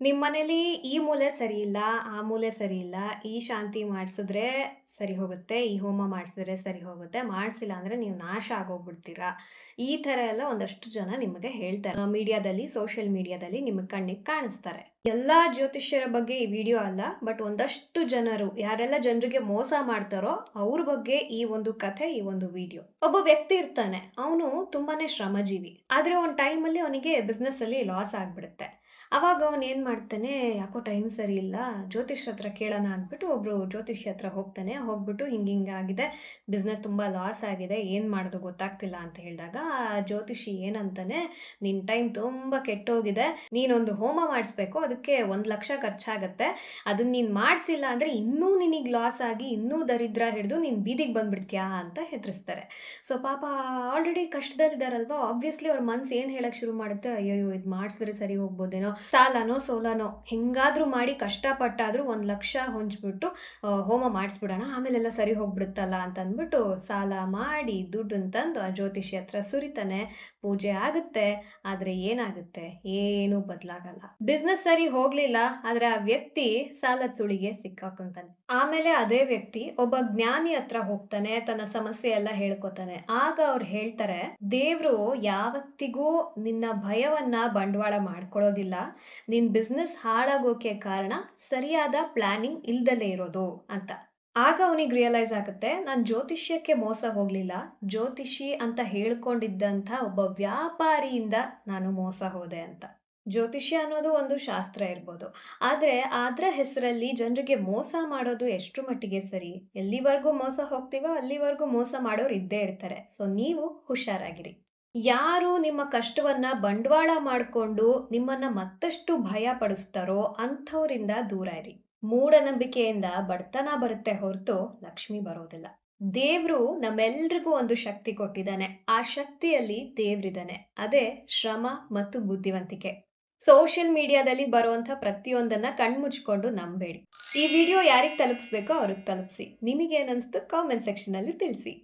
ನಿಮ್ಮನೇಲಿ ಈ ಮೂಲೆ ಸರಿ ಇಲ್ಲ, ಆ ಮೂಲೆ ಸರಿ ಇಲ್ಲ, ಈ ಶಾಂತಿ ಮಾಡ್ಸಿದ್ರೆ ಸರಿ ಹೋಗುತ್ತೆ, ಈ ಹೋಮ ಮಾಡ್ಸಿದ್ರೆ ಸರಿ ಹೋಗುತ್ತೆ, ಮಾಡ್ಸಿಲ್ಲ ಅಂದ್ರೆ ನೀವು ನಾಶ ಆಗೋಗ್ಬಿಡ್ತೀರಾ. ಈ ತರ ಎಲ್ಲ ಒಂದಷ್ಟು ಜನ ನಿಮಗೆ ಹೇಳ್ತಾರೆ. ಮೀಡಿಯಾದಲ್ಲಿ, ಸೋಷಿಯಲ್ ಮೀಡಿಯಾದಲ್ಲಿ ನಿಮಗೆ ಕಣ್ಣಿಗೆ ಕಾಣಿಸ್ತಾರೆ. ಎಲ್ಲಾ ಜ್ಯೋತಿಷ್ಯರ ಬಗ್ಗೆ ಈ ವಿಡಿಯೋ ಅಲ್ಲ, ಬಟ್ ಒಂದಷ್ಟು ಜನರು ಯಾರೆಲ್ಲ ಜನರಿಗೆ ಮೋಸ ಮಾಡ್ತಾರೋ ಅವ್ರ ಬಗ್ಗೆ ಈ ಒಂದು ಕಥೆ, ಈ ಒಂದು ವಿಡಿಯೋ. ಒಬ್ಬ ವ್ಯಕ್ತಿ ಇರ್ತಾನೆ, ಅವನು ತುಂಬಾನೇ ಶ್ರಮಜೀವಿ. ಆದ್ರೆ ಒಂದ್ ಟೈಮ್ ಅಲ್ಲಿ ಅವನಿಗೆ ಬಿಸ್ನೆಸ್ ಅಲ್ಲಿ ಲಾಸ್ ಆಗ್ಬಿಡುತ್ತೆ. ಅವಾಗ ಅವನ್ ಏನ್ ಮಾಡ್ತಾನೆ, ಯಾಕೋ ಟೈಮ್ ಸರಿ ಇಲ್ಲ, ಜ್ಯೋತಿಷ್ಯ ಹತ್ರ ಕೇಳೋಣ ಅಂದ್ಬಿಟ್ಟು ಒಬ್ರು ಜ್ಯೋತಿಷ್ಯ ಹತ್ರ ಹೋಗ್ತಾನೆ. ಹೋಗ್ಬಿಟ್ಟು ಹಿಂಗಿಂಗ್ ಆಗಿದೆ, ಬಿಸ್ನೆಸ್ ತುಂಬಾ ಲಾಸ್ ಆಗಿದೆ, ಏನ್ ಮಾಡೋದು ಗೊತ್ತಾಗ್ತಿಲ್ಲ ಅಂತ ಹೇಳಿದಾಗ ಆ ಜ್ಯೋತಿಷಿ ಏನಂತಾನೆ, ನಿನ್ ಟೈಮ್ ತುಂಬಾ ಕೆಟ್ಟೋಗಿದೆ, ನೀನೊಂದು ಹೋಮ ಮಾಡಿಸ್ಬೇಕು, ಅದಕ್ಕೆ 1 ಲಕ್ಷ ಖರ್ಚಾಗತ್ತೆ, ಅದನ್ನ ನೀನ್ ಮಾಡ್ಸಿಲ್ಲ ಅಂದ್ರೆ ಇನ್ನೂ ನಿನಗ್ ಲಾಸ್ ಆಗಿ ಇನ್ನೂ ದರಿದ್ರ ಹಿಡಿದು ನೀನ್ ಬೀದಿಗೆ ಬಂದ್ಬಿಡ್ತೀಯಾ ಅಂತ ಹೆದರಿಸ್ತಾರೆ. ಸೊ ಪಾಪ ಆಲ್ರೆಡಿ ಕಷ್ಟದಲ್ಲಿದ್ದಾರಲ್ವಾ, ಆಬ್ವಿಯಸ್ಲಿ ಅವ್ರ ಮನ್ಸು ಏನ್ ಹೇಳಕ್ ಶುರು ಮಾಡುತ್ತೆ, ಅಯ್ಯೋ ಇದ್ ಮಾಡ್ಸಿದ್ರೆ ಸರಿ ಹೋಗ್ಬೋದೇನೋ, ಸಾಲನೋ ಸೋಲನೋ ಹೆಂಗಾದ್ರೂ ಮಾಡಿ ಕಷ್ಟಪಟ್ಟಾದ್ರೂ 1 ಲಕ್ಷ ಹೊಂಚ್ಬಿಟ್ಟು ಹೋಮ ಮಾಡಿಸ್ಬಿಡೋಣ, ಆಮೇಲೆಲ್ಲ ಸರಿ ಹೋಗ್ಬಿಡುತ್ತಲ್ಲ ಅಂತ ಅಂದ್ಬಿಟ್ಟು ಸಾಲ ಮಾಡಿ ದುಡ್ಡನ್ನ ತಂದು ಆ ಜ್ಯೋತಿಷಿ ಹತ್ರ ಸುರಿತಾನೆ. ಪೂಜೆ ಆಗುತ್ತೆ, ಆದ್ರೆ ಏನಾಗುತ್ತೆ, ಏನು ಬದ್ಲಾಗಲ್ಲ. ಬಿಸ್ನೆಸ್ ಸರಿ ಹೋಗ್ಲಿಲ್ಲ, ಆದ್ರೆ ಆ ವ್ಯಕ್ತಿ ಸಾಲದ ಸುಳಿಗೆ ಸಿಕ್ಕಾಕೊಂತಾನೆ. ಆಮೇಲೆ ಅದೇ ವ್ಯಕ್ತಿ ಒಬ್ಬ ಜ್ಞಾನಿ ಹತ್ರ ಹೋಗ್ತಾನೆ, ತನ್ನ ಸಮಸ್ಯೆ ಎಲ್ಲ ಹೇಳ್ಕೊತಾನೆ. ಆಗ ಅವ್ರು ಹೇಳ್ತಾರೆ, ದೇವ್ರು ಯಾವತ್ತಿಗೂ ನಿನ್ನ ಭಯವನ್ನ ಬಂಡವಾಳ ಮಾಡ್ಕೊಳ್ಳೋದಿಲ್ಲ, ನಿನ್ ಬಿಸ್ನೆಸ್ ಹಾಳಾಗೋಕೆ ಕಾರಣ ಸರಿಯಾದ ಪ್ಲಾನಿಂಗ್ ಇಲ್ದಲೇ ಇರೋದು ಅಂತ. ಆಗ ಅವನಿಗೆ ರಿಯಲೈಸ್ ಆಗುತ್ತೆ, ನಾನ್ ಜ್ಯೋತಿಷ್ಯಕ್ಕೆ ಮೋಸ ಹೋಗ್ಲಿಲ್ಲ, ಜ್ಯೋತಿಷಿ ಅಂತ ಹೇಳ್ಕೊಂಡಿದ್ದಂಥ ಒಬ್ಬ ವ್ಯಾಪಾರಿಯಿಂದ ನಾನು ಮೋಸ ಹೋದೆ ಅಂತ. ಜ್ಯೋತಿಷ್ಯ ಅನ್ನೋದು ಒಂದು ಶಾಸ್ತ್ರ ಇರ್ಬೋದು, ಆದ್ರೆ ಅದ್ರ ಹೆಸರಲ್ಲಿ ಜನರಿಗೆ ಮೋಸ ಮಾಡೋದು ಎಷ್ಟ್ರ ಮಟ್ಟಿಗೆ ಸರಿ? ಎಲ್ಲಿವರೆಗೂ ಮೋಸ ಹೋಗ್ತೀವೋ ಅಲ್ಲಿವರೆಗೂ ಮೋಸ ಮಾಡೋರು ಇದ್ದೇ ಇರ್ತಾರೆ. ಸೊ ನೀವು ಹುಷಾರಾಗಿರಿ. ಯಾರು ನಿಮ್ಮ ಕಷ್ಟವನ್ನ ಬಂಡವಾಳ ಮಾಡ್ಕೊಂಡು ನಿಮ್ಮನ್ನ ಮತ್ತಷ್ಟು ಭಯ ಪಡಿಸ್ತಾರೋ ಅಂಥವ್ರಿಂದ ದೂರ ಇರಿ. ಮೂಢನಂಬಿಕೆಯಿಂದ ಬಡತನ ಬರುತ್ತೆ ಹೊರತು ಲಕ್ಷ್ಮಿ ಬರೋದಿಲ್ಲ. ದೇವ್ರು ನಮ್ಮೆಲ್ರಿಗೂ ಒಂದು ಶಕ್ತಿ ಕೊಟ್ಟಿದ್ದಾನೆ, ಆ ಶಕ್ತಿಯಲ್ಲಿ ದೇವ್ರಿದ್ದಾನೆ, ಅದೇ ಶ್ರಮ ಮತ್ತು ಬುದ್ಧಿವಂತಿಕೆ. ಸೋಷಿಯಲ್ ಮೀಡಿಯಾದಲ್ಲಿ ಬರುವಂತ ಪ್ರತಿಯೊಂದನ್ನ ಕಣ್ಮುಚ್ಕೊಂಡು ನಂಬೇಡಿ. ಈ ವಿಡಿಯೋ ಯಾರಿಗೆ ತಲುಪಿಸ್ಬೇಕೋ ಅವ್ರಿಗೆ ತಲುಪಿಸಿ. ನಿಮಗೇನನ್ಸ್ತು ಕಾಮೆಂಟ್ ಸೆಕ್ಷನ್ ಅಲ್ಲಿ ತಿಳಿಸಿ.